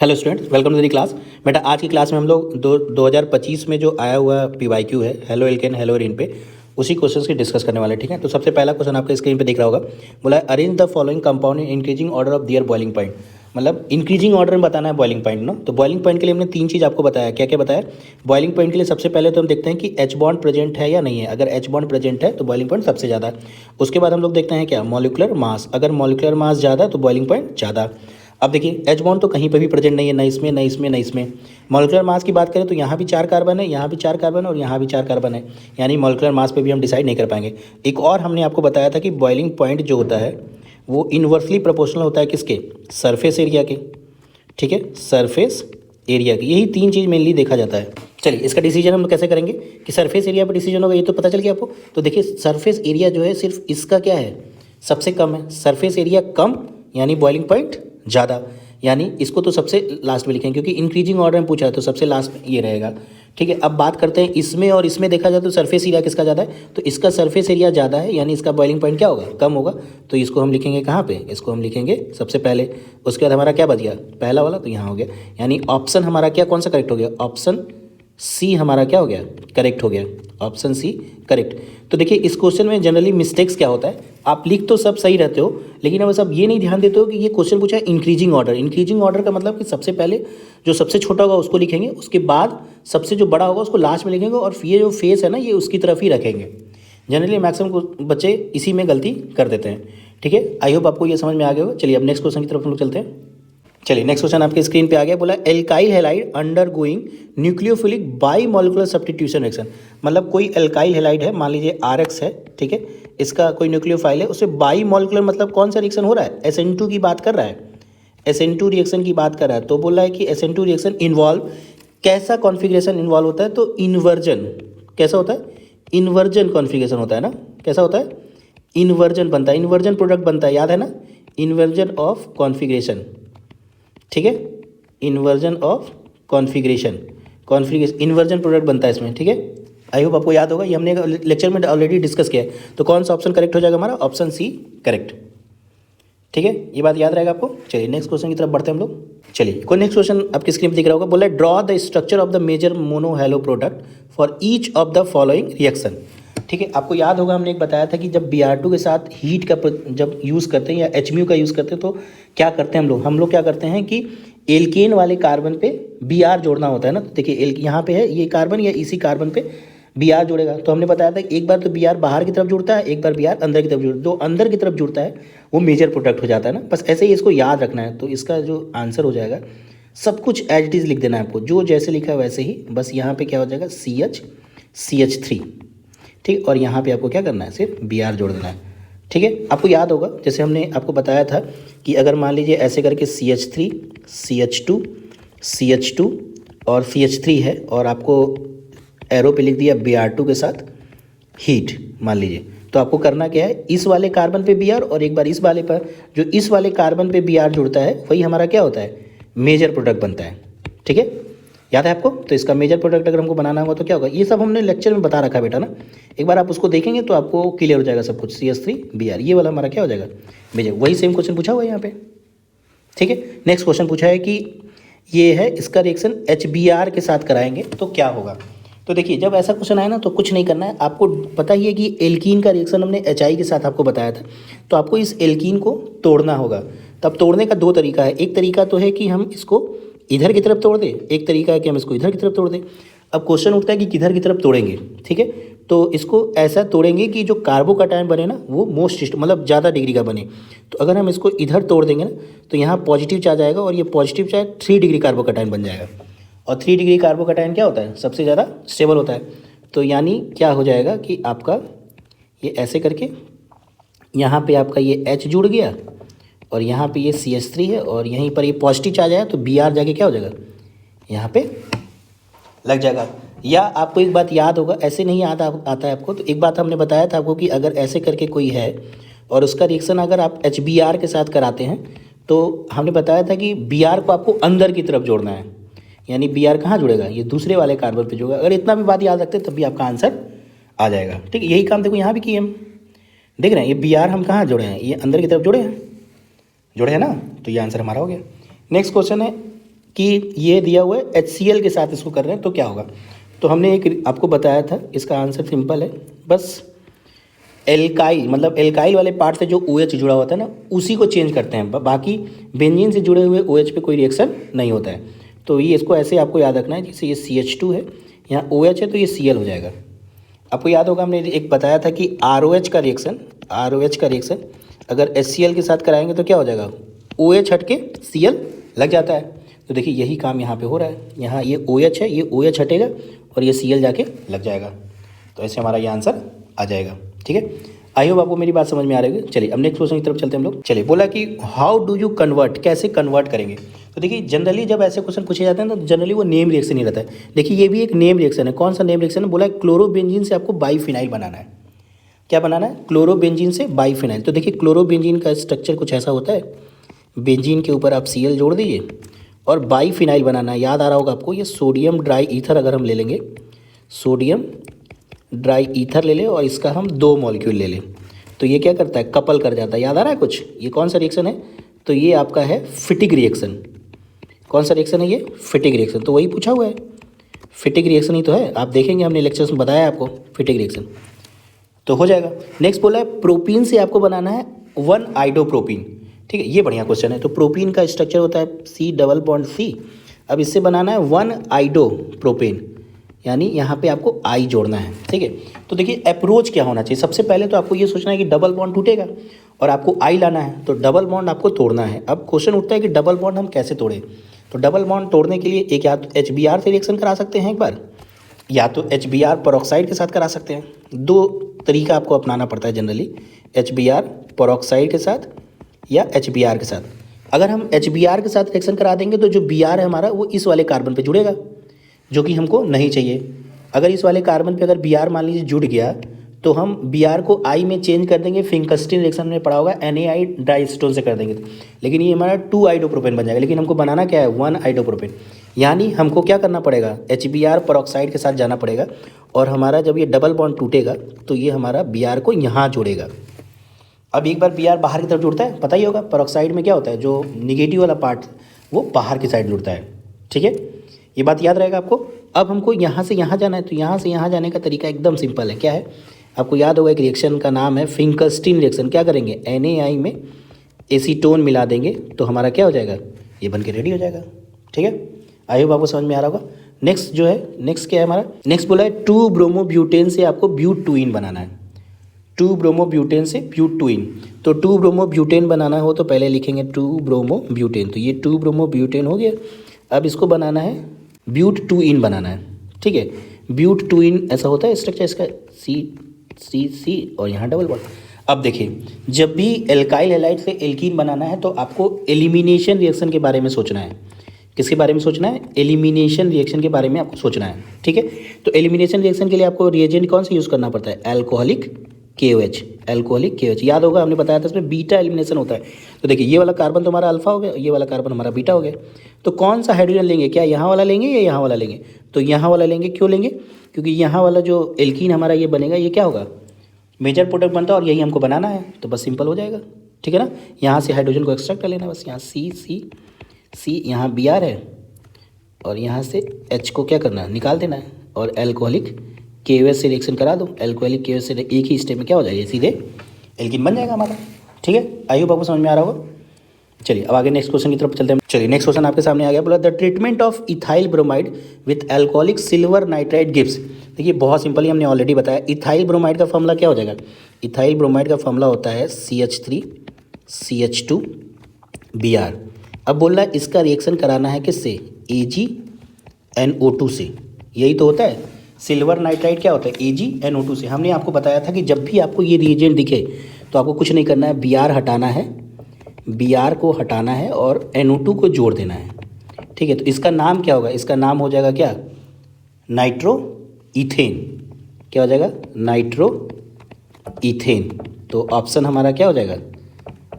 Hello students, welcome to the class. बेटा आज की क्लास में हम लोग 2025 में जो आया हुआ PYQ है हेलो एल्केन हेलो एरीन पे, उसी क्वेश्चंस की डिस्कस करने वाले। ठीक है, तो सबसे पहला क्वेश्चन आपके स्क्रीन पे दिख रहा होगा। बोला है arrange the following compound in increasing order of their boiling point. मतलब इंक्रीजिंग ऑर्डर में बताना है बॉइलिंग पॉइंट ना। तो बॉइलिंग पॉइंट के लिए हमने तीन चीज़ आपको बताया। क्या क्या बताया बॉइलिंग पॉइंट के लिए? सबसे पहले तो हम देखते हैं कि एच बॉन्ड प्रेजेंट है या नहीं है। अगर एच बॉन्ड प्रेजेंट है तो बॉइलिंग पॉइंट सबसे ज़्यादा है। उसके बाद हम लोग देखते हैं क्या, मॉलिक्यूलर मास। अगर मॉलिक्यूलर मास ज़्यादा तो बॉइलिंग पॉइंट ज़्यादा। अब देखिए एच बॉन्ड तो कहीं पर भी प्रेजेंट नहीं है, न इसमें न इसमें न इसमें। मॉलिक्यूलर मास की बात करें तो यहाँ भी 4 कार्बन है, यहाँ भी 4 कार्बन और यहाँ भी 4 कार्बन है, यानी मॉलिक्यूलर मास पे भी हम डिसाइड नहीं कर पाएंगे। एक और हमने आपको बताया था कि बॉइलिंग पॉइंट जो होता है वो इन्वर्सली प्रोपोर्शनल होता है किसके, सरफेस एरिया के। ठीक है, सरफेस एरिया की। यही तीन चीज़ मेनली देखा जाता है। चलिए इसका डिसीजन हम कैसे करेंगे कि सरफेस एरिया पर डिसीजन होगा, ये तो पता चल गया आपको। तो देखिए सरफेस एरिया जो है सिर्फ इसका क्या है, सबसे कम है। सरफेस एरिया कम यानी बॉइलिंग पॉइंट ज़्यादा, यानी इसको तो सबसे लास्ट में लिखेंगे क्योंकि इंक्रीजिंग ऑर्डर में पूछा है तो सबसे लास्ट में ये रहेगा। ठीक है, अब बात करते हैं इसमें और इसमें देखा जाए तो सरफेस एरिया किसका ज़्यादा है, तो इसका सरफेस एरिया ज़्यादा है, यानी इसका बॉइलिंग पॉइंट क्या होगा, कम होगा। तो इसको हम लिखेंगे कहाँ पे, इसको हम लिखेंगे सबसे पहले। उसके बाद हमारा क्या बच गया, पहला वाला तो यहाँ हो गया, यानी ऑप्शन हमारा क्या, कौन सा करेक्ट हो गया, ऑप्शन सी हमारा क्या हो गया, करेक्ट हो गया, ऑप्शन सी करेक्ट। तो देखिए इस क्वेश्चन में जनरली मिस्टेक्स क्या होता है, आप लिख तो सब सही रहते हो लेकिन अब सब ये नहीं ध्यान देते हो कि ये क्वेश्चन पूछा है इंक्रीजिंग ऑर्डर। इंक्रीजिंग ऑर्डर का मतलब कि सबसे पहले जो सबसे छोटा होगा उसको लिखेंगे, उसके बाद सबसे जो बड़ा होगा उसको लास्ट में लिखेंगे, और ये जो फेस है ना ये उसकी तरफ ही रखेंगे। जनरली मैक्सिमम बच्चे इसी में गलती कर देते हैं। ठीक है, आई होप आपको ये समझ में आ गया होगा। चलिए अब नेक्स्ट क्वेश्चन की तरफ हम लोग चलते हैं। चलिए नेक्स्ट क्वेश्चन आपके स्क्रीन पे आ गया। बोला alkyl halide under going nucleophilic by molecular substitution reaction. मतलब कोई एल्काइल हैलाइड है, मान लीजिए RX है, ठीक है, इसका कोई न्यूक्लियोफाइल है, उससे बाई मॉलिकुलर मतलब कौन सा रिएक्शन हो रहा है, SN2 की बात कर रहा है, SN2 रिएक्शन की बात कर रहा है। तो बोला है कि SN2 रिएक्शन इन्वॉल्व, कैसा कॉन्फिग्रेशन इन्वॉल्व होता है, तो इन्वर्जन। कैसा होता है, इन्वर्जन कॉन्फिग्रेशन होता है ना। कैसा होता है, इन्वर्जन बनता है, इन्वर्जन प्रोडक्ट बनता है, याद है ना, इन्वर्जन ऑफ कॉन्फिग्रेशन। ठीक है, inversion of configuration, inversion product बनता है इसमें। ठीक है, आई होप आपको याद होगा, ये हमने लेक्चर में ऑलरेडी डिस्कस किया है। तो कौन सा ऑप्शन करेक्ट हो जाएगा हमारा, ऑप्शन सी करेक्ट। ठीक है, ये बात याद रहेगा आपको। चलिए नेक्स्ट क्वेश्चन की तरफ बढ़ते हैं हम लोग। चलिए कोई नेक्स्ट क्वेश्चन आपकी स्क्रीन पर दिख रहा होगा। बोला draw the structure of the major mono halo product for each of the following reaction. ठीक है, आपको याद होगा हमने एक बताया था कि जब Br2 के साथ हीट का जब यूज़ करते हैं या HMU का यूज़ करते हैं तो क्या करते हैं हम लोग क्या करते हैं कि एल्केन वाले कार्बन पे Br जोड़ना होता है ना। तो देखिए यहाँ पे है ये कार्बन, या इसी कार्बन पे Br जोड़ेगा। तो हमने बताया था एक बार तो Br बाहर की तरफ जुड़ता है, एक बार Br अंदर की तरफ जुड़ता है। जो अंदर की तरफ जुड़ता है वो मेजर प्रोडक्ट हो जाता है ना। बस ऐसे ही इसको याद रखना है। तो इसका जो आंसर हो जाएगा, सब कुछ एज इट इज़ लिख देना है आपको, जो जैसे लिखा है वैसे ही। बस यहाँ पे क्या हो जाएगा, CH3। ठीक, और यहाँ पे आपको क्या करना है, सिर्फ Br जोड़ देना है। ठीक है, आपको याद होगा जैसे हमने आपको बताया था कि अगर मान लीजिए ऐसे करके CH3 CH2 CH2 और CH3 है, और आपको एरो पे लिख दिया Br2 के साथ हीट मान लीजिए, तो आपको करना क्या है, इस वाले कार्बन पे Br और एक बार इस वाले पर, जो इस वाले कार्बन पे Br जुड़ता है वही हमारा क्या होता है, मेजर प्रोडक्ट बनता है। ठीक है, याद है आपको। तो इसका मेजर प्रोडक्ट अगर हमको बनाना होगा तो क्या होगा, ये सब हमने लेक्चर में बता रखा है बेटा ना। एक बार आप उसको देखेंगे तो आपको क्लियर हो जाएगा सब कुछ। CH3 Br ये वाला हमारा क्या हो जाएगा, मेजर। वही सेम क्वेश्चन पूछा हुआ है यहाँ पे। ठीक है, नेक्स्ट क्वेश्चन पूछा है कि ये है इसका रिएक्शन HBr के साथ कराएंगे तो क्या होगा। तो देखिए जब ऐसा क्वेश्चन आए ना तो कुछ नहीं करना है, आपको पता ही है कि एल्कीन का रिएक्शन हमने HI के साथ आपको बताया था। तो आपको इस एल्कीन को तोड़ना होगा। तब तोड़ने का दो तरीका है। एक तरीका तो है कि हम इसको इधर की तरफ तोड़ दें, एक तरीका है कि हम इसको इधर की तरफ तोड़ दें। अब क्वेश्चन उठता है कि किधर की तरफ तोड़ेंगे। ठीक है, तो इसको ऐसा तोड़ेंगे कि जो कार्बोकैटायन बने ना वो मोस्ट मतलब ज़्यादा डिग्री का बने। तो अगर हम इसको इधर तोड़ देंगे ना तो यहाँ पॉजिटिव चार्ज आएगा, और ये पॉजिटिव चार्ज 3 डिग्री कार्बोकैटायन बन जाएगा। और 3 डिग्री कार्बोकैटायन क्या होता है, सबसे ज़्यादा स्टेबल होता है। तो यानी क्या हो जाएगा कि आपका ये ऐसे करके यहाँ पे आपका ये H जुड़ गया, और यहाँ पे ये CH3 है, और यहीं पर ये पॉजिटिव चार्ज आया तो Br जाके क्या हो जाएगा, यहाँ पे लग जाएगा। या आपको एक बात याद होगा, ऐसे नहीं आता है आपको, तो एक बात हमने बताया था आपको कि अगर ऐसे करके कोई है और उसका रिएक्शन अगर आप HBr के साथ कराते हैं तो हमने बताया था कि Br को आपको अंदर की तरफ जोड़ना है, यानी Br कहाँ जुड़ेगा, ये दूसरे वाले कार्बन पे जुड़ेगा। अगर इतना भी बात याद रखते तब भी आपका आंसर आ जाएगा। ठीक है, यही काम देखो यहाँ भी किए हम, देख रहे हैं ये Br हम कहाँ जोड़े हैं, ये अंदर की तरफ जुड़े हैं ना, तो ये आंसर हमारा हो गया। नेक्स्ट क्वेश्चन है कि ये दिया हुआ है HCl के साथ इसको कर रहे हैं तो क्या होगा। तो हमने एक आपको बताया था, इसका आंसर सिंपल है, बस एल्काइल मतलब एल्काइल वाले पार्ट से जो OH जुड़ा होता है ना उसी को चेंज करते हैं, बाकी बेंजीन से जुड़े हुए OH पे कोई रिएक्शन नहीं होता है। तो ये इसको ऐसे आपको याद रखना है, जैसे ये CH2 है, यहाँ OH है तो ये Cl हो जाएगा। आपको याद होगा हमने एक बताया था कि ROH का रिएक्शन अगर HCl के साथ कराएंगे तो क्या हो जाएगा, OH हट के Cl लग जाता है। तो देखिए यही काम यहाँ पे हो रहा है, यहाँ ये OH है, ये OH हटेगा और ये Cl जाके लग जाएगा। तो ऐसे हमारा ये आंसर आ जाएगा। ठीक है, आई होप आपको मेरी बात समझ में आ रही है। चलिए अब नेक्स्ट क्वेश्चन की तरफ चलते हैं हम लोग। चलिए बोला कि हाउ डू यू कन्वर्ट, कैसे कन्वर्ट करेंगे। तो देखिए जनरली जब ऐसे क्वेश्चन पूछे जाते हैं तो जनरली वो नेम रिएक्शन ही रहता है। देखिए ये भी एक नेम रिएक्शन है। कौन सा नेम रिएक्शन है, बोला है क्लोरोबेंजीन से आपको बाईफिनाइल बनाना है। क्या बनाना है, क्लोरोबेंजीन से बाईफिनाइल। तो देखिए क्लोरोबेंजीन का स्ट्रक्चर कुछ ऐसा होता है, बेंजीन के ऊपर आप Cl जोड़ दीजिए और बाईफिनाइल बनाना है। याद आ रहा होगा आपको, ये सोडियम ड्राई ईथर अगर हम ले लेंगे, सोडियम ड्राई ईथर ले लें और इसका हम 2 मॉलिक्यूल ले लें तो ये क्या करता है, कपल कर जाता है। याद आ रहा है कुछ, ये कौन सा रिएक्शन है, तो ये आपका है फिटिक रिएक्शन। कौन सा रिएक्शन है ये, फिटिक रिएक्शन। तो वही पूछा हुआ है, फिटिक रिएक्शन ही तो है। आप देखेंगे हमने लेक्चर्स में बताया आपको फिटिक रिएक्शन, तो हो जाएगा। नेक्स्ट बोला है प्रोपीन से आपको बनाना है 1 आइडोप्रोपीन। ठीक है, ये बढ़िया क्वेश्चन है। तो प्रोपीन का स्ट्रक्चर होता है C+C। अब इससे बनाना है 1 आइडोप्रोपेन, यानी यहाँ पे आपको I जोड़ना है। ठीक है, तो देखिए अप्रोच क्या होना चाहिए। सबसे पहले तो आपको ये सोचना है कि डबल बॉन्ड टूटेगा और आपको I लाना है, तो डबल बॉन्ड आपको तोड़ना है। अब क्वेश्चन उठता है कि डबल बॉन्ड हम कैसे तोड़ें। तो डबल बॉन्ड तोड़ने के लिए एक या तो HBr से रिएक्शन करा सकते हैं एक बार, या तो HBr पेरोक्साइड के साथ करा सकते हैं। 2 तरीका आपको अपनाना पड़ता है जनरली, HBr पेरोक्साइड के साथ या HBr के साथ। अगर हम HBr के साथ रिएक्शन करा देंगे तो जो Br है हमारा वो इस वाले कार्बन पे जुड़ेगा, जो कि हमको नहीं चाहिए। अगर इस वाले कार्बन पे अगर Br मान लीजिए जुड़ गया तो हम Br को I में चेंज कर देंगे। फिंकस्टीन रिएक्शन में पड़ा होगा NaI डाइस्टोन से कर देंगे तो, लेकिन ये हमारा 2 आइडोप्रोपेन बन जाएगा। लेकिन हमको बनाना क्या है, 1 आइडोप्रोपेन। यानी हमको क्या करना पड़ेगा, HBr पेरोक्साइड के साथ जाना पड़ेगा और हमारा जब ये डबल बॉन्ड टूटेगा तो ये हमारा Br को यहाँ जोड़ेगा। अब एक बार Br बाहर की तरफ जुड़ता है, पता ही होगा पेरोक्साइड में क्या होता है, जो निगेटिव वाला पार्ट वो बाहर की साइड जुड़ता है। ठीक है, ये बात याद रहेगा आपको। अब हमको यहाँ से यहाँ जाना है, तो यहाँ से यहाँ जाने का तरीका एकदम सिंपल है। क्या है, आपको याद होगा एक रिएक्शन का नाम है फिंकस्टीन रिएक्शन। क्या करेंगे, NaI में एसीटोन मिला देंगे तो हमारा क्या हो जाएगा, ये बन के रेडी हो जाएगा। ठीक है, आई होप आपको समझ में आ रहा होगा। नेक्स्ट जो है, नेक्स्ट क्या है हमारा, नेक्स्ट बोला है 2 ब्रोमोब्यूटेन से आपको ब्यूटूइन बनाना है। 2 ब्रोमोब्यूटेन से ब्यूटूइन। तो 2 ब्रोमोब्यूटेन बनाना हो तो पहले लिखेंगे 2 ब्रोमोब्यूटेन। तो ये 2 ब्रोमोब्यूटेन हो गया। अब इसको बनाना है ब्यूटूइन बनाना है। ठीक है, ब्यूटूइन ऐसा होता है स्ट्रक्चर इसका, C और यहाँ डबल बॉन्ड। अब देखिए जब भी एल्काइल हैलाइड से एल्कीन बनाना है तो आपको एलिमिनेशन रिएक्शन के बारे में सोचना है। किसके बारे में सोचना है, एलिमिनेशन रिएक्शन के बारे में आपको सोचना है। ठीक है, तो एलिमिनेशन रिएक्शन के लिए आपको रिएजेंट कौन सा यूज़ करना पड़ता है, अल्कोहलिक KOH। अल्कोहलिक KOH याद होगा, हमने बताया था इसमें बीटा एलिमिनेशन होता है। तो देखिए ये वाला कार्बन तो हमारा अल्फा हो गया, ये वाला कार्बन हमारा बीटा हो गया। तो कौन सा हाइड्रोजन लेंगे, क्या यहाँ वाला लेंगे या यहाँ वाला लेंगे, तो यहाँ वाला लेंगे। क्यों लेंगे, क्योंकि यहाँ वाला जो एल्कीन हमारा ये बनेगा, ये क्या होगा, मेजर प्रोडक्ट बनता है और यही हमको बनाना है, तो बस सिंपल हो जाएगा। ठीक है ना, यहाँ से हाइड्रोजन को एक्सट्रैक्ट कर लेना बस। यहाँ C यहाँ Br है और यहाँ से H को क्या करना है, निकाल देना है और अल्कोहलिक KOH से रिएक्शन करा दो। अल्कोहलिक KOH से एक ही स्टेप में क्या हो जाएगा, सीधे एल्कीन बन जाएगा हमारा। ठीक है, आई होप आपको समझ में आ रहा होगा। चलिए अब आगे नेक्स्ट क्वेश्चन की तरफ चलते हैं। चलिए नेक्स्ट क्वेश्चन आपके सामने आ गया, बोला the treatment of ethyl bromide with alcoholic silver nitride gives. देखिए बहुत सिंपल ही हमने ऑलरेडी बताया। इथाइल ब्रोमाइड का फॉर्मूला क्या हो जाएगा, इथाइल ब्रोमाइड का फॉर्मूला होता है CH3 CH2 Br। अब बोल रहा है इसका रिएक्शन कराना है किससे, AgNO2 से। यही तो होता है, सिल्वर नाइट्राइड क्या होता है, AgNO2 से। हमने आपको बताया था कि जब भी आपको ये रिएजेंट दिखे तो आपको कुछ नहीं करना है, Br हटाना है, Br को हटाना है और NO2 को जोड़ देना है। ठीक है, तो इसका नाम क्या होगा, इसका नाम हो जाएगा क्या, नाइट्रो इथेन। क्या हो जाएगा, नाइट्रो इथेन। तो ऑप्शन हमारा क्या हो जाएगा,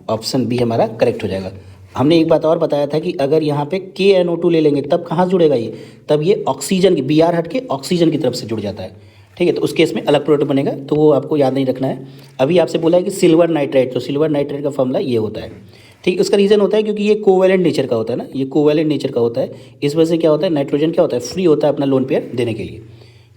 ऑप्शन बी हमारा करेक्ट हो जाएगा। हमने एक बात और बताया था कि अगर यहाँ पे KNO2 ले लेंगे तब कहाँ जुड़ेगा ये, तब ये ऑक्सीजन की Br हट के ऑक्सीजन की तरफ से जुड़ जाता है। ठीक है, तो उस केस में अलग प्रोडक्ट बनेगा, तो वो आपको याद नहीं रखना है। अभी आपसे बोला है कि सिल्वर नाइट्राइड, तो सिल्वर नाइट्राइड का फॉर्मूला ये होता है। ठीक, उसका रीज़न होता है क्योंकि ये कोवैलेंट नेचर का होता है ना, ये कोवैलेंट नेचर का होता है। इस वजह से क्या होता है, नाइट्रोजन क्या होता है, फ्री होता है अपना लोन पेयर देने के लिए।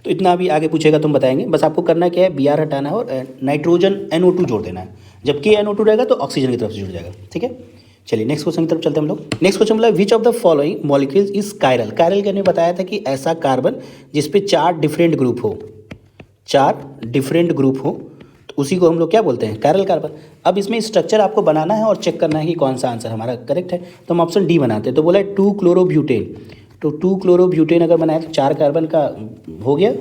तो इतना अभी आगे पूछेगा तुम बताएंगे। बस आपको करना क्या है, बी आर हटाना है और नाइट्रोजन NO2 जोड़ देना है। जब के NO2 रहेगा तो ऑक्सीजन की तरफ से जुड़ जाएगा। ठीक है, चलिए नेक्स्ट क्वेश्चन की तरफ चलते हैं हम लोग। नेक्स्ट क्वेश्चन बोला विच of the following molecules is chiral. Chiral के हमने बताया था कि ऐसा कार्बन जिसपे 4 डिफरेंट ग्रुप हो, 4 डिफरेंट ग्रुप हो, तो उसी को हम लोग क्या बोलते हैं, कायरल कार्बन। अब इसमें स्ट्रक्चर आपको बनाना है और चेक करना है कि कौन सा आंसर हमारा करेक्ट है। तो हम ऑप्शन डी बनाते हैं। तो बोला है 2 क्लोरोब्यूटेन। तो 2 क्लोरोब्यूटेन अगर बनाया तो 4 कार्बन का हो गया,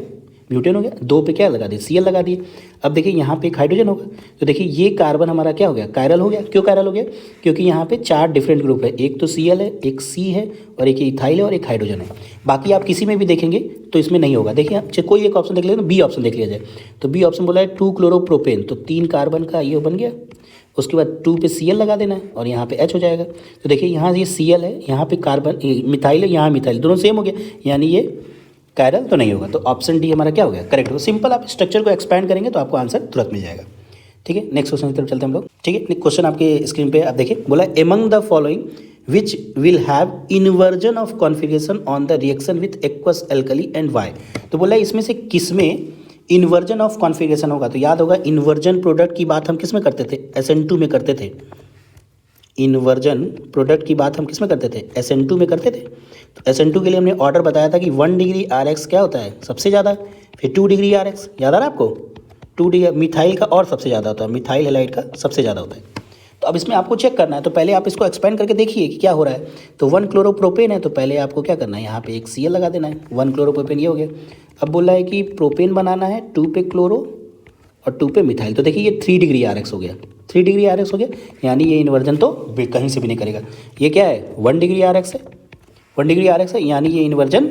ब्यूटेन हो गया। 2 पे क्या लगा दिए, Cl लगा दिए। अब देखिए यहाँ पे एक हाइड्रोजन होगा, तो देखिए ये कार्बन हमारा क्या हो गया, कायरल हो गया। क्यों कायरल हो गया, क्योंकि यहाँ पे 4 डिफरेंट ग्रुप है, एक तो Cl है, एक C है और एक इथाइल है और एक हाइड्रोजन है। बाकी आप किसी में भी देखेंगे तो इसमें नहीं होगा। देखिए आप कोई एक ऑप्शन देख लेते, बी ऑप्शन देख लिया जाए। तो बी ऑप्शन बोला है 2 क्लोरोप्रोपेन, तो 3 कार्बन का ये बन गया। उसके बाद 2 पे Cl लगा देना है और यहाँ पे H हो जाएगा। तो देखिए यहाँ ये Cl है, यहाँ पे कार्बन मिथाइल है, यहाँ मिथाइल, दोनों सेम हो गया, यानी ये कायरल तो नहीं होगा। तो ऑप्शन डी हमारा क्या हो गया, करेक्ट हो। सिंपल, आप स्ट्रक्चर को एक्सपैंड करेंगे तो आपको आंसर तुरंत मिल जाएगा। ठीक है, नेक्स्ट क्वेश्चन की तरफ चलते हैं हम लोग। ठीक है, क्वेश्चन आपके स्क्रीन पे आप देखिए, बोला among the following which will have inversion of configuration on the reaction with aqueous alkali and why. तो बोला इसमें से किस में इन्वर्जन ऑफ कॉन्फिगरेशन होगा। तो याद होगा इन्वर्जन प्रोडक्ट की बात हम किस में करते थे, SN2 में करते थे। इन्वर्जन प्रोडक्ट की बात हम किस में करते थे, SN2 में करते थे। तो SN2 के लिए हमने ऑर्डर बताया था कि 1 डिग्री RX क्या होता है, सबसे ज़्यादा, फिर 2 डिग्री RX, याद आ रहा है आपको, 2 डिग्री मिथाइल का और सबसे ज़्यादा होता है, मिथाइल हैलाइड का सबसे ज़्यादा होता है। तो अब इसमें आपको चेक करना है, तो पहले आप इसको एक्सपेंड करके देखिए कि क्या हो रहा है। तो 1 क्लोरोप्रोपेन है, तो पहले आपको क्या करना है, यहाँ पे एक Cl लगा देना है। 1 क्लोरोप्रोपेन ये हो गया। अब बोल रहा है कि प्रोपेन बनाना है, 2 पे क्लोरो और 2 पे मिथाइल। तो देखिए ये 3 डिग्री RX हो गया, 3 डिग्री RX हो गया, यानी ये इन्वर्जन तो कहीं से भी नहीं करेगा। ये क्या है, 1 डिग्री RX है, 1 डिग्री RX है, यानी ये इन्वर्जन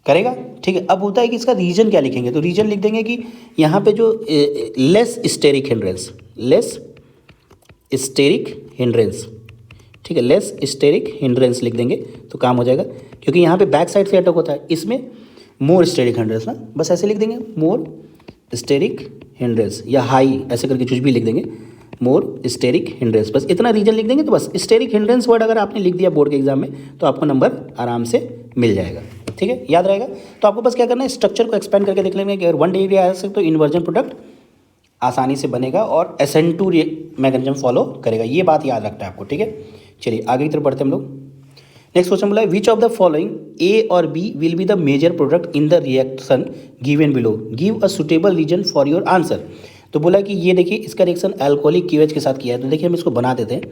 करेगा। ठीक है, अब होता है कि इसका रीजन क्या लिखेंगे। तो रीजन लिख देंगे कि यहाँ पे जो less steric hindrance, less steric hindrance, ठीक है, लेस स्टेरिक हिंड्रेंस लिख देंगे तो काम हो जाएगा। क्योंकि यहाँ पे बैक साइड से अटैक होता है, इसमें मोर स्टेरिक हिंड्रेंस ना, बस ऐसे लिख देंगे, मोर स्टेरिक हिंड्रेंस या हाई ऐसे करके कुछ भी लिख देंगे, मोर स्टेरिक हिंड्रेंस, बस इतना रीजन लिख देंगे। तो बस स्टेरिक हिंड्रेंस वर्ड अगर आपने लिख दिया बोर्ड के एग्जाम में तो आपको नंबर आराम से मिल जाएगा। ठीक है, याद रहेगा। तो आपको बस क्या करना है, स्ट्रक्चर को एक्सपेंड करके देख लेंगे कि अगर 1 डिग्री आ सकते तो इन्वर्जन प्रोडक्ट आसानी से बनेगा और SN2 मैकेनिज्म फॉलो करेगा, ये बात याद रखना है आपको। ठीक है, चलिए आगे की तरफ बढ़ते हैं हम लोग। नेक्स्ट क्वेश्चन बोला है which of the following A और B will be the major product in the reaction given below, give a suitable reason for your answer. तो बोला कि ये देखिए इसका रिएक्शन अल्कोहलिक KOH के साथ किया है। तो देखिए हम इसको बना देते हैं,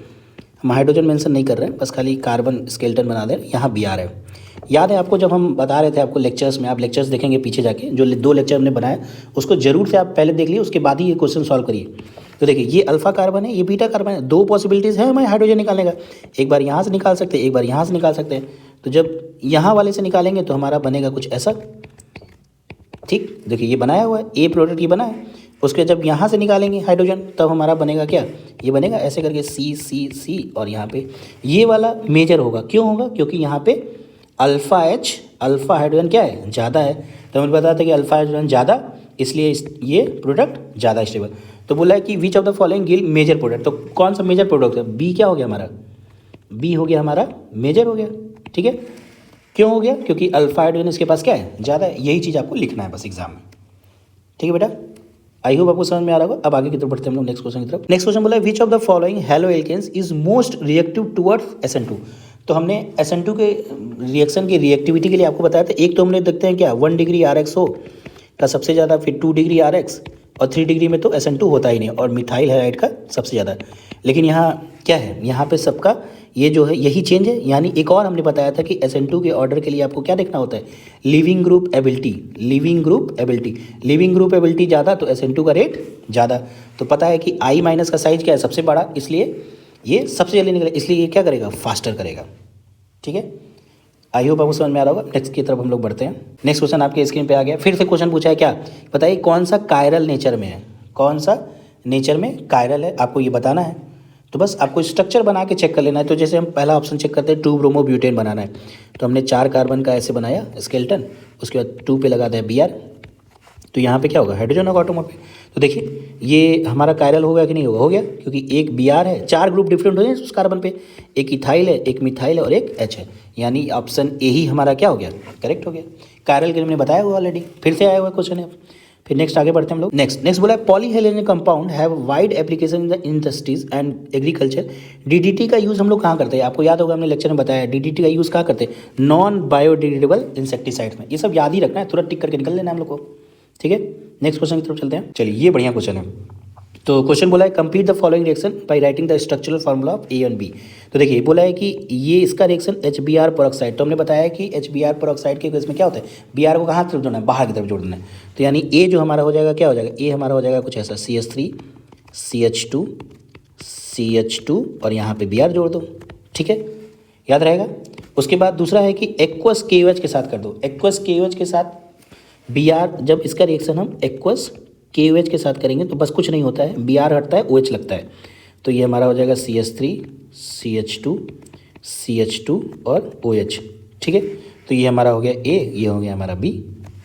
हम हाइड्रोजन मेंशन नहीं कर रहे हैं, बस खाली कार्बन स्केलेटन बना दे रहे हैं। यहाँ Br है। याद है आपको जब हम बता रहे थे आपको लेक्चर्स में, आप लेक्चर्स देखेंगे पीछे जाके, जो 2 लेक्चर हमने बनाया उसको जरूर से आप पहले देख लिए, उसके बाद ही ये क्वेश्चन सॉल्व करिए। तो देखिए ये अल्फा कार्बन है, ये बीटा कार्बन है, 2 पॉसिबिलिटीज़ है हमें हाइड्रोजन निकालने का, एक बार यहाँ से निकाल सकते हैं, एक बार यहाँ से निकाल सकते हैं। तो जब यहाँ वाले से निकालेंगे तो हमारा बनेगा कुछ ऐसा। ठीक, देखिए ये बनाया हुआ है, A प्रोडक्ट ये बना है। उसके जब यहाँ से निकालेंगे हाइड्रोजन तब हमारा बनेगा क्या, ये बनेगा ऐसे करके C और यहाँ पे ये वाला मेजर होगा। क्यों होगा, क्योंकि यहाँ पे अल्फ़ा H, अल्फ़ा हाइड्रोजन क्या है, ज़्यादा है। तो हमें पता था कि अल्फ़ा हाइड्रोजन ज़्यादा, इसलिए ये प्रोडक्ट ज़्यादा स्टेबल। तो बोला है कि which of the following give major product. तो कौन सा मेजर प्रोडक्ट है, B क्या हो गया हमारा, B हो गया हमारा मेजर हो गया। ठीक है, क्यों हो गया, क्योंकि अल्फा हाइड्रोजन इसके पास क्या है, ज़्यादा है। यही चीज़ आपको लिखना है बस एग्जाम में। ठीक है बेटा, आई होप आपको समझ में आ रहा होगा। अब आगे की तरफ बढ़ते हैं हम लोग नेक्स्ट क्वेश्चन की तरफ। नेक्स्ट क्वेश्चन बोला है which of the following halo alkanes is most reactive towards SN2। तो हमने SN2 के रिएक्शन की रिएक्टिविटी के लिए आपको बताया था। एक तो हमने देखते हैं क्या 1 डिग्री RX हो का सबसे ज़्यादा, फिर 2 डिग्री RX और 3 डिग्री में तो SN2 होता ही नहीं, और मिथाइल हैलाइड का सबसे ज़्यादा। लेकिन यहाँ क्या है, यहाँ पे सबका ये जो है यही चेंज है। यानी एक और हमने बताया था कि SN2 के ऑर्डर के लिए आपको क्या देखना होता है, leaving group ability, leaving group ability, leaving group ability ज़्यादा तो SN2 का रेट ज़्यादा। तो पता है कि I माइनस का साइज क्या है, सबसे बड़ा, इसलिए ये सबसे जल्दी निकलेगा, इसलिए ये क्या करेगा, फास्टर करेगा। ठीक है, आई होप आपको समझ में आ रहा होगा। नेक्स्ट की तरफ हम लोग बढ़ते हैं। नेक्स्ट क्वेश्चन आपके स्क्रीन पे आ गया। फिर से क्वेश्चन पूछा है क्या, बताइए कौन सा कायरल नेचर में है, कौन सा नेचर में कायरल है, आपको ये बताना है। तो बस आपको स्ट्रक्चर बना के चेक कर लेना है। तो जैसे हम पहला ऑप्शन चेक करते हैं, 2 ब्रोमोब्यूटेन बनाना है। तो हमने 4 कार्बन का ऐसे बनाया स्केलेटन, उसके बाद 2 पे लगा दिया Br। तो तो यहाँ पे क्या होगा, हाइड्रोजन होगा ऑटो मोड पे। तो देखिए ये हमारा कायरल होगा कि नहीं होगा, हो गया, क्योंकि एक Br है, 4 ग्रुप डिफरेंट हो गए उस कार्बन पे, एक इथाइल है, एक मिथाइल है और एक H है, यानी ऑप्शन ए ही हमारा क्या हो गया, करेक्ट हो गया। कायरल के लिए मैंने बताया हुआ ऑलरेडी, फिर से आया हुआ क्वेश्चन है। फिर नेक्स्ट आगे बढ़ते हैं हम लोग। नेक्स्ट बोला है polyhalogen compound have wide application in the industries and agriculture. DDT का यूज़ हम लोग कहाँ करते हैं, आपको याद होगा हमने लेक्चर में बताया, डीडीटी का यूज़ कहाँ करते हैं, नॉन बायोडिग्रेडेबल इंसेक्टिसाइड्स में। ये सब याद ही रखना है, तुरंत टिक करके निकल लेना हम लोग को, ठीक है। नेक्स्ट क्वेश्चन की तरफ चलते हैं। चलिए ये बढ़िया क्वेश्चन है। तो क्वेश्चन बोला है complete the following reaction by writing the structural formula of A and B. तो देखिए बोला है कि ये इसका रिएक्शन HBr पेरोक्साइड, तो हमने बताया कि HBr पेरोक्साइड के केस में क्या होता है, Br को कहाँ तरफ जोड़ना है, बाहर की तरफ जोड़ना है। तो यानी ए जो हमारा हो जाएगा, क्या हो जाएगा, ए हमारा हो जाएगा कुछ ऐसा CH3 CH2 CH2 और यहाँ पे Br जोड़ दो, ठीक है, याद रहेगा। उसके बाद दूसरा है कि एक्वस KOH के साथ कर दो, एक्वस KOH के साथ Br, जब इसका रिएक्शन हम एक्वस KOH के साथ करेंगे तो बस कुछ नहीं होता है, Br हटता है, OH लगता है। तो ये हमारा हो जाएगा CH3 CH2 CH2 और OH, ठीक है। तो ये हमारा हो गया A, ये हो गया हमारा B,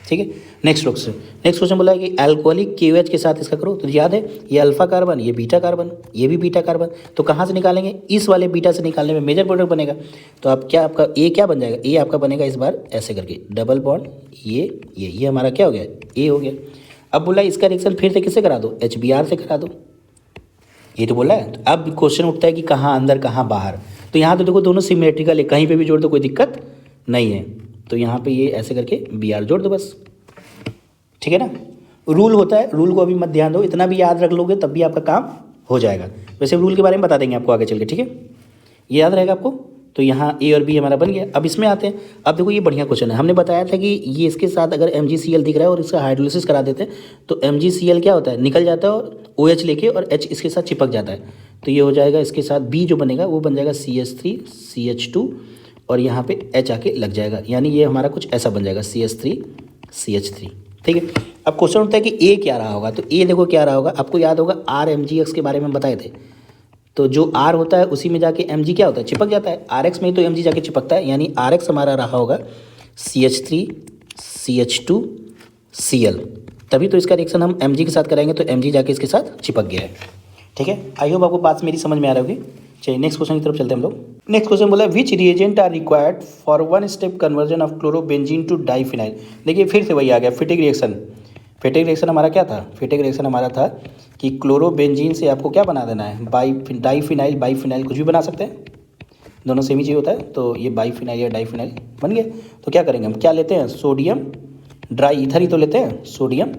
ठीक है। नेक्स्ट क्वेश्चन बोला है कि अल्कोहलिक KOH के साथ इसका करो। तो याद है ये अल्फा कार्बन, ये बीटा कार्बन, ये भी बीटा कार्बन, तो कहाँ से निकालेंगे, इस वाले बीटा से निकालने में मेजर प्रोडक्ट बनेगा। तो आप क्या, आपका ए क्या बन जाएगा, ए आपका बनेगा इस बार ऐसे करके डबल बॉन्ड, ये हमारा क्या हो गया, ए हो गया। अब बोला इसका रिएक्शन फिर से किससे करा दो, HBr से करा दो, ये तो बोला है। तो अब क्वेश्चन उठता है कि कहाँ अंदर कहाँ बाहर। तो यहाँ तो देखो दोनों सिमेट्रिकल है, कहीं पे भी जोड़ दो कोई दिक्कत नहीं है। तो यहाँ पे ये ऐसे करके Br जोड़ दो बस, ठीक है ना। रूल होता है, रूल को अभी मत ध्यान दो, इतना भी याद रख लोगे तब भी आपका काम हो जाएगा। वैसे रूल के बारे में बता देंगे आपको आगे चल के, ठीक है, ये याद रहेगा आपको। तो यहाँ ए और बी हमारा बन गया। अब इसमें आते हैं, अब देखो ये बढ़िया क्वेश्चन है। हमने बताया था कि ये इसके साथ अगर MgCl दिख रहा है और इसका हाइड्रोलिसिस करा देते हैं तो MgCl क्या होता है, निकल जाता है और OH लेके और H इसके साथ चिपक जाता है। तो ये हो जाएगा इसके साथ B जो बनेगा वो बन जाएगा CH3 CH2 और यहाँ पे H आके लग जाएगा, यानी ये हमारा कुछ ऐसा बन जाएगा CH3 CH3, ठीक है। अब क्वेश्चन उठता है कि ए क्या रहा होगा। तो ए देखो क्या रहा होगा, आपको याद होगा RMgx के बारे में बताए थे। तो जो R होता है उसी में जाके Mg क्या होता है, चिपक जाता है, RX में ही तो Mg जाके चिपकता है, यानी RX हमारा रहा होगा CH3 CH2 Cl। तभी तो इसका रिएक्शन हम Mg के साथ कराएंगे तो Mg जाके इसके साथ चिपक गया है, ठीक है। आई होप आपको बात मेरी समझ में आ रही होगी। चलिए नेक्स्ट क्वेश्चन की तरफ चलते हैं हम लोग। नेक्स्ट क्वेश्चन बोला which reagent are required for 1 step conversion of chlorobenzene to diphenyl. देखिए फिर से वही आ गया, फिटिक रिएक्शन। फिटिक रिएक्शन हमारा क्या था, फिटिक रिएक्शन हमारा था कि क्लोरोबेंजीन से आपको क्या बना देना है, डाइफिनाइल बाइफिनाइल कुछ भी बना सकते हैं, दोनों सेम ही चीज़ होता है। तो ये बाइफिनाइल या डाइफिनाइल बन गया। तो क्या करेंगे हम, क्या लेते हैं, सोडियम ड्राई ईथर ही तो लेते हैं, सोडियम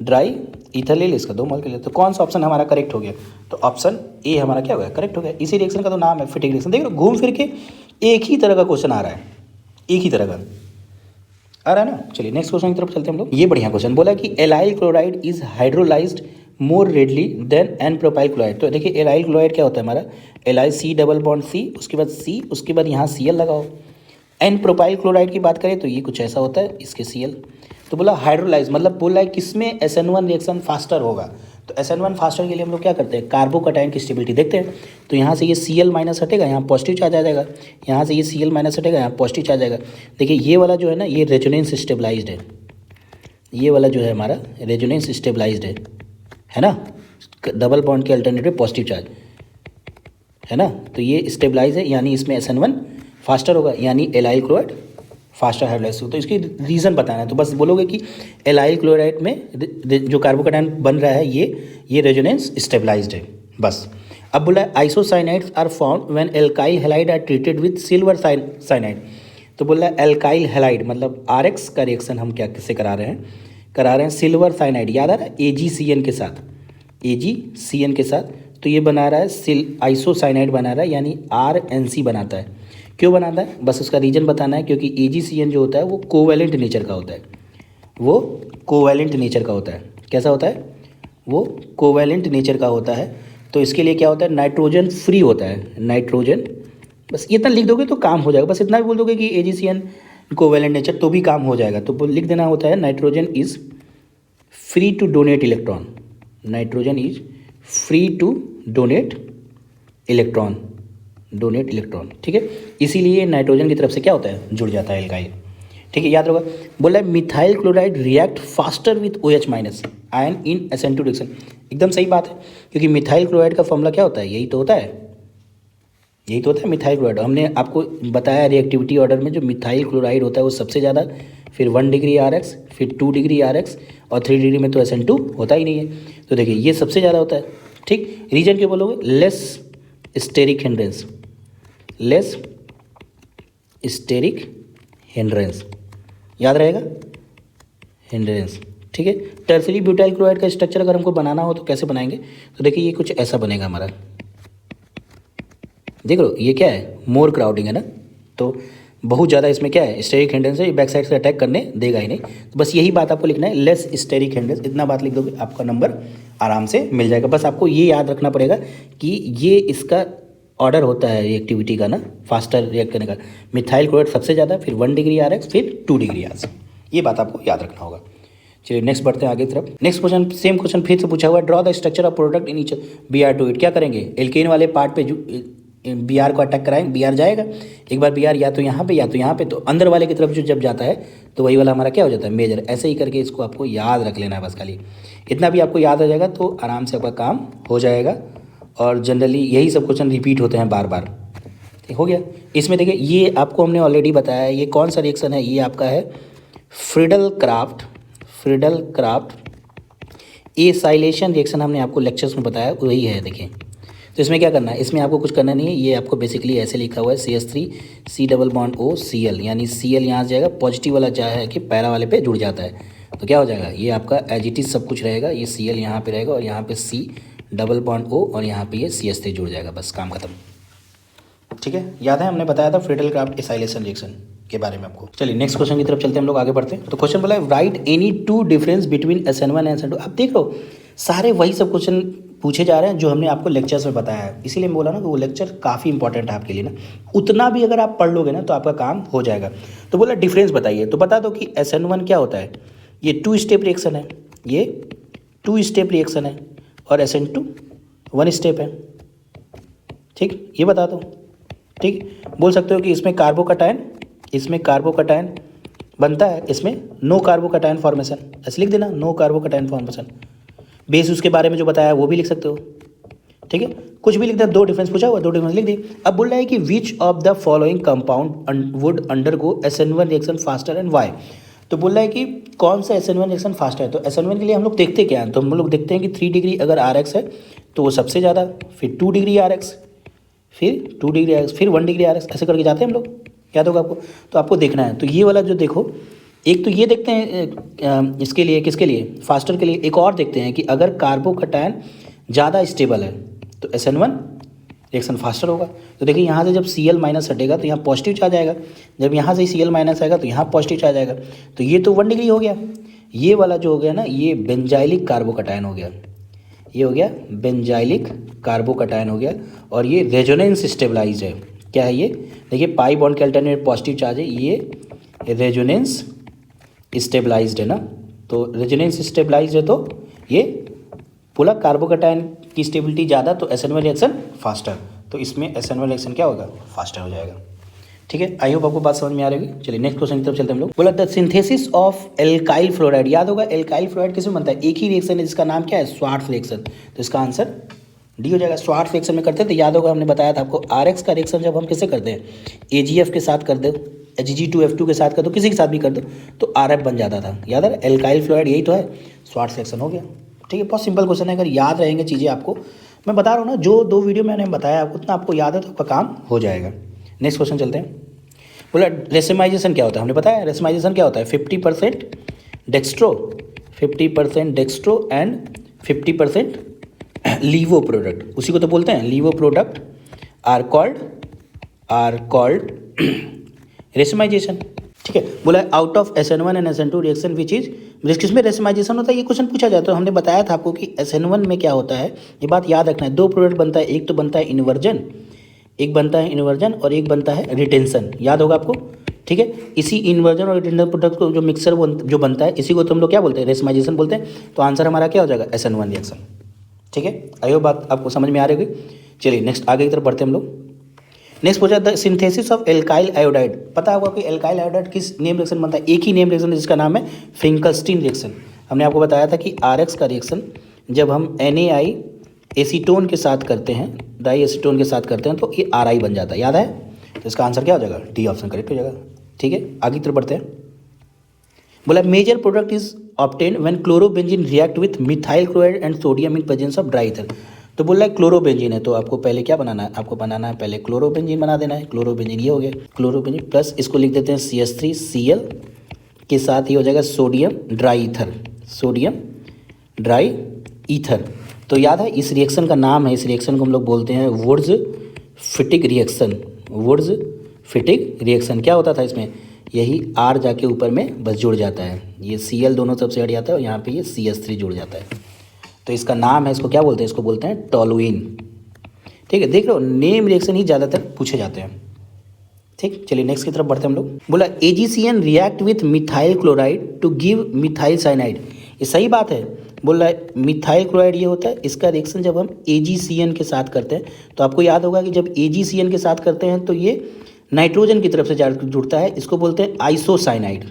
ड्राई ईथर ले ले, इसका 2 मोल के लिए। तो कौन सा ऑप्शन हमारा करेक्ट हो गया, तो ऑप्शन ए हमारा क्या हो गया, करेक्ट हो गया। इसी रिएक्शन का तो नाम है फिटिक रिएक्शन। देख लो घूम फिर के एक ही तरह का क्वेश्चन आ रहा है, एक ही तरह का आ रहा है ना। चलिए नेक्स्ट क्वेश्चन की तरफ चलते हैं हम लोग। ये बढ़िया क्वेश्चन बोला कि allyl chloride is hydrolysed more readily than n propyl chloride. तो देखिए एलाइल क्लोराइड क्या होता है हमारा, allyl C double bond C, उसके बाद C, उसके बाद यहाँ Cl लगाओ। एन प्रोपाइल क्लोराइड की बात करें तो ये कुछ ऐसा होता है, इसके Cl। तो बोला हाइड्रोलाइज मतलब बोला है किसमें SN1 रिएक्शन फास्टर होगा। तो SN1 फास्टर के लिए हम लोग क्या करते हैं, कार्बोकैटायन की स्टेबिलिटी देखते हैं। तो यहाँ से ये Cl माइनस हटेगा, यहाँ पॉजिटिव चार्ज आ जाएगा, यहाँ से ये Cl माइनस हटेगा, यहाँ पॉजिटिव चार्ज आएगा। देखिए ये वाला जो है ना, ये रेजोनेंस स्टेबलाइज्ड है, ये वाला जो है हमारा रेजोनेंस स्टेबलाइज्ड है ना, डबल बॉन्ड के अल्टरनेटिव पॉजिटिव चार्ज है ना। तो ये स्टेबलाइज है, यानी इसमें SN1 फास्टर होगा, यानी एलाइल क्लोराइड फास्टर हाइड्रोलाइज होगा। तो इसकी रीज़न बताना है, तो बस बोलोगे कि एलाइल क्लोराइड में जो कार्बोकैटायन बन रहा है ये रेजोनेंस स्टेबलाइज्ड है, बस। अब बोला है isocyanides are found when alkyl halide are treated with silver cyanide. तो बोला है एल्काइल हैलाइड मतलब RX का रिएक्शन हम क्या किससे करा रहे हैं सिल्वर साइनाइड, याद आ रहा है AgCN के साथ, AgCN के साथ। तो ये बना रहा है आइसोसाइनाइड बना रहा है, यानी RNC बनाता है। क्यों बनाता है, बस उसका रीजन बताना है, क्योंकि AgCN जो होता है वो कोवैलेंट नेचर का होता है, वो कोवैलेंट नेचर का होता है। कैसा होता है, वो कोवैलेंट नेचर का होता है। तो इसके लिए क्या होता है, नाइट्रोजन फ्री होता है, नाइट्रोजन, बस इतना लिख दोगे तो काम हो जाएगा। बस इतना भी बोल दोगे कि AgCN कोवैलेंट नेचर तो भी काम हो जाएगा। तो लिख देना होता है nitrogen is free to donate electron, nitrogen is free to donate electron, ठीक है। इसीलिए नाइट्रोजन की तरफ से क्या होता है, जुड़ जाता है एल्काइल, ठीक है, याद रखोगा। बोला है methyl chloride react faster with OH minus ion in SN2 reaction. एकदम सही बात है, क्योंकि मिथाइल क्लोराइड का फॉर्मूला क्या होता है, यही तो होता है, यही तो होता है मिथाइल क्लोराइड। हमने आपको बताया रिएक्टिविटी ऑर्डर में जो मिथाइल क्लोराइड होता है वो सबसे ज़्यादा, फिर 1 डिग्री RX, फिर 2 डिग्री RX, और 3 डिग्री में तो SN2 होता ही नहीं है। तो देखिए ये सबसे ज़्यादा होता है। ठीक, रीजन क्या बोलोगे, less steric hindrance, less steric hindrance, याद रहेगा, हिंड्रेंस। ठीक है, टर्सरी ब्यूटाइल क्लोराइड का स्ट्रक्चर अगर हमको बनाना हो तो कैसे बनाएंगे, तो देखिए ये कुछ ऐसा बनेगा हमारा, देख लो ये क्या है, मोर क्राउडिंग है ना, तो बहुत ज़्यादा इसमें क्या है, स्टेरिक हिंड्रेंस है, बैक साइड से अटैक करने देगा ही नहीं। तो बस यही बात आपको लिखना है, लेस स्टेरिक हिंड्रेंस, इतना बात लिख दोगे आपका नंबर आराम से मिल जाएगा। बस आपको ये याद रखना पड़ेगा कि ये इसका ऑर्डर होता है रिएक्टिविटी का ना, फास्टर रिएक्ट करने का, मिथाइल क्लोराइड सबसे ज़्यादा, फिर 1 डिग्री RX, फिर 2 डिग्री RX, ये बात आपको याद रखना होगा। चलिए नेक्स्ट बढ़ते हैं आगे की तरफ। नेक्स्ट क्वेश्चन, सेम क्वेश्चन फिर से पूछा हुआ है, draw the structure of product in each Br2 it. क्या करेंगे, एल्केन वाले पार्ट पे Br को अटैक कराएंगे, Br जाएगा, एक बार Br या तो यहाँ पे या तो यहाँ पे, तो अंदर वाले की तरफ जो जब जाता है तो वही वाला हमारा क्या हो जाता है, मेजर। ऐसे ही करके इसको आपको याद रख लेना है, बस खाली इतना भी आपको याद हो जाएगा तो आराम से आपका काम हो जाएगा। और जनरली यही सब क्वेश्चन रिपीट होते हैं बार बार। ठीक हो गया। इसमें देखिए ये आपको हमने ऑलरेडी बताया है, ये कौन सा रिएक्शन है, ये आपका है फ्रीडल क्राफ्ट एसाइलेशन रिएक्शन, हमने आपको लेक्चर्स में बताया वही है। देखिए तो इसमें क्या करना है, इसमें आपको कुछ करना नहीं है, ये आपको बेसिकली ऐसे लिखा हुआ है CH3 C double bond O Cl, यानी Cl यहाँ से जाएगा, पॉजिटिव वाला क्या है कि पैरा वाले पे जुड़ जाता है, तो क्या हो जाएगा, ये आपका एज इट इज सब कुछ रहेगा, ये Cl यहाँ पे रहेगा और यहाँ पे C डबल बॉन्ड O और यहाँ पे ये CH3 जुड़ जाएगा, बस काम खत्म। ठीक है, याद है हमने बताया था फ्रीडल क्राफ्ट एसाइलेशन रिएक्शन के बारे में आपको। चलिए नेक्स्ट क्वेश्चन की तरफ चलते हैं, हम लोग आगे बढ़ते हैं। तो क्वेश्चन बोला है right any 2 difference between SN1 and SN2। आप देख लो सारे वही सब क्वेश्चन पूछे जा रहे हैं जो हमने आपको लेक्चर्स में बताया है, इसीलिए मैं बोला ना कि वो लेक्चर काफ़ी इंपॉर्टेंट है आपके लिए ना, उतना भी अगर आप पढ़ लोगे ना तो आपका काम हो जाएगा। तो बोला डिफरेंस बताइए, तो बता दो कि SN1 क्या होता है, ये 2 स्टेप रिएक्शन है, ये 2 स्टेप रिएक्शन है, और SN2 1 स्टेप है। ठीक, ये बता दो। ठीक, बोल सकते हो कि इसमें कार्बोकटायन बनता है, इसमें नो कार्बोकटायन फॉर्मेशन, ऐसे लिख देना, नो कार्बोकटायन फॉर्मेशन। बेस उसके बारे में जो बताया वो भी लिख सकते हो। ठीक है, कुछ भी लिख दे, 2 डिफरेंस पूछा हुआ, 2 डिफरेंस लिख दिए। अब बोल रहा है कि which of the following compound would undergo SN1 reaction faster and why. तो बोल रहा है कि कौन सा SN1 रिएक्शन फास्ट है। तो SN1 के लिए हम लोग देखते क्या हैं, तो हम लोग देखते हैं कि 3 डिग्री अगर RX है तो वो सबसे ज़्यादा, फिर 2 डिग्री RX, फिर 2 डिग्री RX, फिर 1 डिग्री RX, ऐसे करके जाते हैं हम लोग, याद होगा आपको। तो आपको देखना है, तो ये वाला जो देखो, एक तो ये देखते हैं इसके लिए, किसके लिए, फास्टर के लिए। एक और देखते हैं कि अगर कार्बोकटायन ज़्यादा स्टेबल है तो SN1 रिएक्शन फास्टर होगा। तो देखिए यहाँ से जब Cl माइनस हटेगा तो यहाँ पॉजिटिव चार्ज आएगा, जब यहाँ से Cl माइनस आएगा तो यहाँ पॉजिटिव चार्ज आएगा। तो ये तो 1 डिग्री हो गया, ये वाला जो हो गया ना, ये बेंजाइलिक कार्बोकटायन हो गया, ये हो गया बेंजाइलिक कार्बोकटायन हो गया, और ये रेजोनेंस स्टेबलाइज है। क्या है ये, देखिए पाई बॉन्ड के अल्टरनेट पॉजिटिव चार्ज है, ये रेजोनेंस स्टेबलाइज्ड है ना, तो रेजोनेंस स्टेबलाइज्ड है, तो ये बोला कार्बोकटायन की स्टेबिलिटी ज़्यादा तो SN1 रिएक्शन फास्टर, तो इसमें SN1 रिएक्शन क्या होगा, फास्टर हो जाएगा। ठीक है, आई होप आपको बात समझ में आ रही होगी। चलिए नेक्स्ट क्वेश्चन की तरफ चलते हैं हम लोग। बोला the synthesis of alkyl fluoride, याद होगा एल्काइल फ्लोराइड किसमें बनता है, एक ही रिएक्शन है जिसका नाम क्या है, स्वार्ट्ज रिएक्शन, तो इसका आंसर डी हो जाएगा। स्वार्ट्ज रिएक्शन में करते हैं तो याद होगा हमने बताया था आपको, RX का रिएक्शन जब हम किससे करते हैं, AgF के साथ कर दो, Hg2F2 के साथ कर दो, किसी के साथ भी कर दो तो RF बन जाता था, याद है। एल्काइल फ्लोराइड यही तो है, स्वार्ट्ज रिएक्शन हो गया। ठीक है, बहुत सिंपल क्वेश्चन है, अगर याद रहेंगे चीज़ें आपको, मैं बता रहा हूँ ना, जो 2 वीडियो मैंने बताया आपको उतना आपको याद है तो आपका काम हो जाएगा। नेक्स्ट क्वेश्चन चलते हैं। बोला रेसिमाइजेशन क्या होता है, हमने बताया रेसिमाइजेशन क्या होता है, 50% डेक्स्ट्रो, 50% डेक्स्ट्रो एंड 50% लीवो प्रोडक्ट, उसी को तो बोलते हैं लीवो प्रोडक्ट आर कॉल्ड रेसिमाइजेशन। ठीक है, बोला out of SN1 and SN2 reaction which is, किसमें रेसिमाइजेशन होता है, ये क्वेश्चन पूछा जाता है। हमने बताया था आपको कि SN1 में क्या होता है, ये बात याद रखना है, 2 प्रोडक्ट बनता है, एक तो बनता है इन्वर्जन, एक बनता है इन्वर्जन और एक बनता है रिटेंशन, याद होगा आपको। ठीक है, इसी इन्वर्जन और रिटेंशन प्रोडक्ट को जो मिक्सर जो बनता है, इसी को तो हम लोग क्या बोलते हैं, रेसिमाइजेशन बोलते हैं। तो आंसर हमारा क्या हो जाएगा, SN1 रिएक्शन। ठीक है, आई होप बात आपको समझ में आ रही होगी। चलिए नेक्स्ट आगे की तरफ बढ़ते हैं हम लोग। नेक्स्ट पूछा the synthesis of alkyl iodide. पता होगा कि एल्काइल आयोडाइड किस नेम रिएक्शन बनता है, एक ही नेम रिएक्शन जिसका नाम है फिंकलस्टीन रिएक्शन। हमने आपको बताया था कि आरएक्स का रिएक्शन जब हम NaI एसीटोन के साथ करते हैं, डाई एसीटोन के साथ करते हैं तो ये RI बन जाता है, याद है। तो इसका आंसर क्या हो जाएगा, डी ऑप्शन करेक्ट हो जाएगा। ठीक है, आगे तरफ बढ़ते हैं। बोला major product is obtain when chlorobenzene react with methyl chloride and sodium in presence of dry ether. तो बोल रहा है क्लोरोबेंजीन है, तो आपको पहले क्या बनाना है, आपको बनाना है पहले क्लोरोबेंजीन बना देना है। क्लोरोबेंजीन ये हो गया, क्लोरोबेंजीन प्लस इसको लिख देते हैं CH3Cl के साथ ये हो जाएगा sodium dry ether, sodium dry ether. तो याद है इस रिएक्शन का नाम है, इस रिएक्शन को हम लोग बोलते हैं Wurtz Fittig reaction. Wurtz Fittig reaction क्या होता था इसमें, यही R जाके ऊपर में बस जुड़ जाता है, ये Cl दोनों तरफ से हट जाता है और यहाँ पे ये CH3 जुड़ जाता है। तो इसका नाम है, इसको क्या बोलते हैं, इसको बोलते हैं टोलुइन। ठीक है, देख रहे हो नेम रिएक्शन ही ज़्यादातर पूछे जाते हैं। ठीक, चलिए नेक्स्ट की तरफ बढ़ते हैं हम लोग। बोला AgCN react with methyl chloride to give methyl cyanide. ये सही बात है। बोल रहा है मिथाइल क्लोराइड ये होता है, इसका रिएक्शन जब हम AgCN के साथ करते हैं तो आपको याद होगा कि जब AgCN के साथ करते हैं तो ये नाइट्रोजन की तरफ से जुड़ता है, इसको बोलते हैं आइसोसाइनाइड।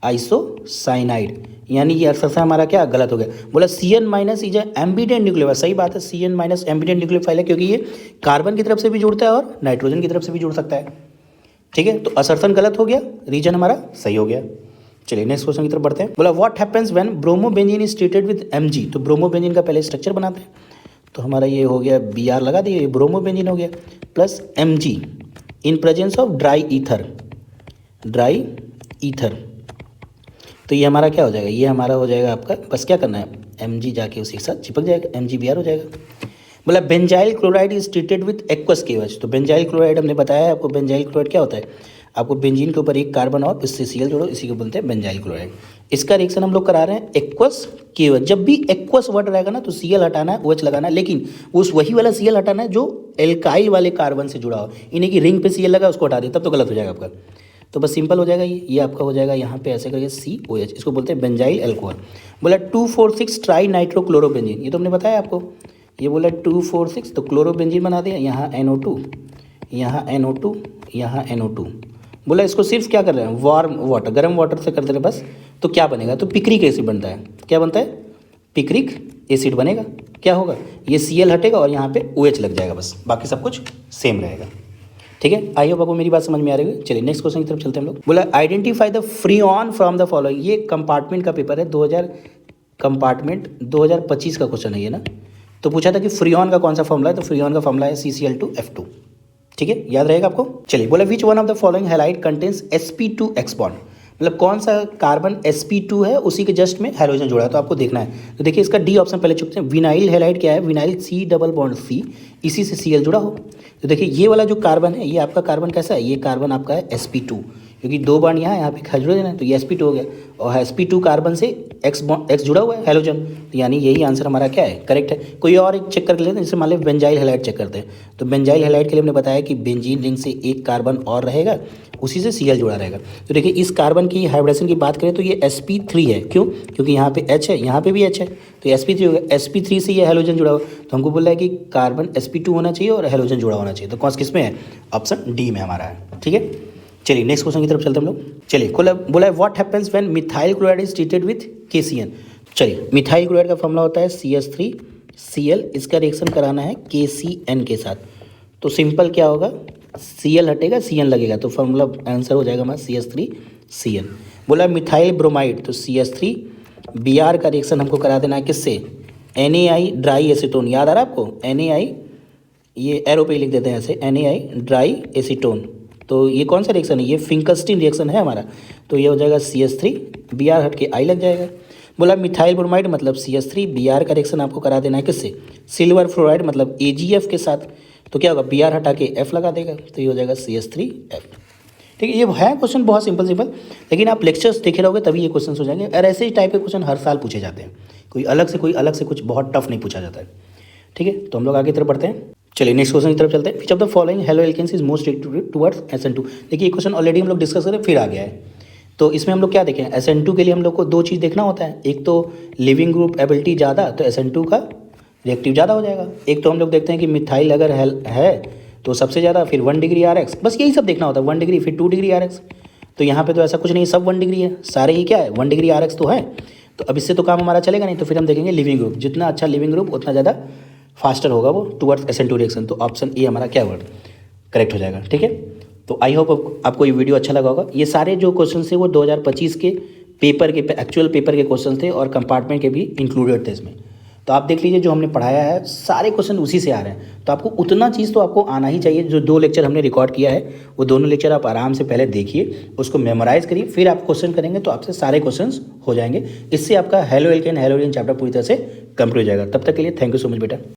आइसोसाइनाइड यानी ये अक्सर हमारा क्या गलत हो गया। बोला CN minus is ambient nucleophile. सही बात है, CN माइनस एम्बिडेंट न्यूक्लियोफाइल है क्योंकि ये कार्बन की तरफ से भी जुड़ता है और नाइट्रोजन की तरफ से भी जुड़ सकता है। ठीक है, तो असर्शन गलत हो गया, रीजन हमारा सही हो गया। चलिए नेक्स्ट क्वेश्चन की तरफ बढ़ते हैं। बोला what happens when bromobenzene is treated with Mg। तो ब्रोमोबेंजीन का पहले स्ट्रक्चर बनाते हैं, तो हमारा ये हो गया Br लगा दिए, ये ब्रोमोबेंजीन हो गया plus Mg in presence of dry ether, dry ether. तो ये हमारा क्या हो जाएगा, ये हमारा हो जाएगा आपका, बस क्या करना है Mg जाके उसी के साथ चिपक जाएगा, MgBr हो जाएगा। बोला benzyl chloride is treated with aqueous KOH। तो बेंजाइल क्लोराइड हमने बताया है आपको, बेंजाइल क्लोराइड क्या होता है, आपको बेंजीन के ऊपर एक कार्बन और इससे Cl जोड़ो, इसी को बोलते हैं बेंजाइल क्लोराइड। इसका रिएक्शन हम लोग करा रहे हैं एक्वस KOH। जब भी एक्वस वर्ड रहेगा ना तो Cl हटाना है, OH लगाना है, लेकिन उस वही वाला Cl हटाना है जो एल्काइल वाले कार्बन से जुड़ा हो। इन्हीं की रिंग पे Cl लगा उसको हटा दिया, तब तो गलत हो जाएगा आपका। तो बस सिंपल हो जाएगा, ये आपका हो जाएगा यहाँ पे ऐसे करके COH, इसको बोलते हैं बेंजाइल अल्कोहल। बोला 2,4,6 ट्राई नाइट्रोक्लोरोबेंजीन, ये तो हमने बताया आपको, ये बोला 2,4,6 तो क्लोरोबेंजीन बना दिया, यहाँ NO2, यहाँ NO2, यहाँ NO2। बोला इसको सिर्फ क्या कर रहे हैं, वार्म वाटर, गर्म वाटर से कर दे रहे बस, तो क्या बनेगा, तो पिक्रिक एसिड बनता है। क्या बनता है, पिक्रिक एसिड बनेगा। क्या होगा, ये Cl हटेगा और यहाँ पे OH लग जाएगा, बस बाकी सब कुछ सेम रहेगा। ठीक है, आई होप आपको मेरी बात समझ में आ रही है। चलिए नेक्स्ट क्वेश्चन की तरफ चलते हैं हम लोग। बोला identify the freon from the following. ये कंपार्टमेंट का पेपर है, 2025 का क्वेश्चन है ये ना। तो पूछा था कि फ्रीऑन का कौन सा फॉर्मूला है, तो फ्रीऑन का फॉर्मूला है CCl2F2। ठीक है, याद रहेगा आपको। चलिए बोला which one of the following halide contains sp2x bond. मतलब कौन सा कार्बन sp2 है, उसी के जस्ट में हाइड्रोजन जुड़ा है, तो आपको देखना है। तो देखिए इसका डी ऑप्शन पहले चुकते हैं। विनाइल हैलाइड क्या है, vinyl C double bond C, इसी से Cl जुड़ा हो। तो देखिए ये वाला जो कार्बन है, ये आपका कार्बन कैसा है, ये कार्बन आपका है sp2, क्योंकि दो बार यहाँ पे हाइड्रोजन है तो ये sp2 हो गया, और sp2 कार्बन से x जुड़ा हुआ है हाइड्रोजन, तो यानी यही आंसर हमारा क्या है, करेक्ट है। कोई और एक चेक करके लेते हैं, जैसे मान लो बेंजाइल हैलाइड चेक करते हैं, तो बेंजाइल हैलाइड के लिए हमने बताया कि बेंजीन रिंग से एक कार्बन और रहेगा, उसी से Cl जुड़ा रहेगा। तो देखिए इस कार्बन की हाइब्रिडेशन की बात करें तो ये sp3 है, क्यों, क्योंकि यहाँ पे H है, यहाँ पे भी H है, तो sp3 होगा। sp3 से ये हाइड्रोजन जुड़ा हुआ, तो हमको बोल रहा है कि कार्बन sp2 होना चाहिए और हाइड्रोजन जुड़ा होना चाहिए, तो कौन किस में है, ऑप्शन डी में हमारा है। ठीक है, चलिए नेक्स्ट क्वेश्चन की तरफ चलते हैं हम लोग। चलिए बोला है what happens when methyl chloride is treated with KCN। चलिए मिथाइल क्लोराइड का फॉर्मूला होता है CH3Cl, इसका रिएक्शन कराना है KCN के साथ, तो सिंपल क्या होगा, Cl हटेगा CN लगेगा, तो फॉर्मूला आंसर हो जाएगा हमारा CH3Cl। बोला मिथाइल ब्रोमाइड, तो CH3Br का रिएक्शन हमको करा देना है किससे, NaI ड्राई एसीटोन। याद आ रहा है आपको, NaI, ये एरो पे लिख देते हैं ऐसे, NaI ड्राई एसीटोन। तो ये कौन सा रिएक्शन है, ये फिंकलस्टीन रिएक्शन है हमारा, तो ये हो जाएगा CH3Br हट के I लग जाएगा। बोला मिथाइल ब्रोमाइड मतलब CH3Br का रिएक्शन आपको करा देना है किससे, सिल्वर फ्लोराइड मतलब AgF के साथ, तो क्या होगा, Br हटा के F लगा देगा, तो ये हो जाएगा CH3F। ठीक है, ये है क्वेश्चन बहुत सिंपल, लेकिन आप लेक्चर्स देखे रहोगे तभी ये क्वेश्चन हो जाएंगे, और ऐसे ही टाइप के क्वेश्चन हर साल पूछे जाते हैं, कोई अलग से कुछ बहुत टफ नहीं पूछा जाता है। ठीक है, तो हम लोग आगे तरफ बढ़ते हैं। चलिए नेक्स्ट क्वेश्चन की तरफ चलते हैं। Which of the following halo alkanes is most reactive towards SN2। देखिए ये क्वेश्चन ऑलरेडी हम लोग डिस्कस करें, फिर आ गया है, तो इसमें हम लोग क्या देखें, SN2 के लिए हम लोग को दो चीज़ देखना होता है, एक तो लिविंग ग्रुप एबिलिटी ज़्यादा, तो SN2 का रिएक्टिव ज़्यादा हो जाएगा। एक तो हम लोग देखते हैं कि मिथाइल अगर है तो सबसे ज़्यादा फिर 1 डिग्री आर एक्स, बस यही सब देखना होता है, 1 डिग्री फिर 2 डिग्री आर एक्स। तो यहाँ पे तो ऐसा कुछ नहीं, सब 1 डिग्री है, सारे ही क्या है 1 डिग्री आर एक्स तो है। तो अब इससे तो काम हमारा चलेगा नहीं, तो फिर हम देखेंगे लिविंग ग्रुप, जितना अच्छा लिविंग ग्रुप उतना ज़्यादा फास्टर होगा वो टुवर्ड्स SN2 रिएक्शन। तो ऑप्शन ए हमारा क्या वर्ड करेक्ट हो जाएगा, ठीक है। तो आई होप आपको ये वीडियो अच्छा लगा होगा। ये सारे जो क्वेश्चन थे वो 2025 के पेपर के एक्चुअल पेपर के क्वेश्चन थे और कंपार्टमेंट के भी इंक्लूडेड थे इसमें। तो आप देख लीजिए जो हमने पढ़ाया है सारे क्वेश्चन उसी से आ रहे हैं। तो आपको उतना चीज़ तो आपको आना ही चाहिए। जो 2 लेक्चर हमने रिकॉर्ड किया है वो दोनों लेक्चर आप आराम से पहले देखिए, उसको मेमोराइज करिए, फिर आप क्वेश्चन करेंगे तो आपसे सारे क्वेश्चन हो जाएंगे। इससे आपका halo alkane halo alkane chapter पूरी तरह से कंप्लीट हो जाएगा। तब तक के लिए थैंक यू सो मच बेटा।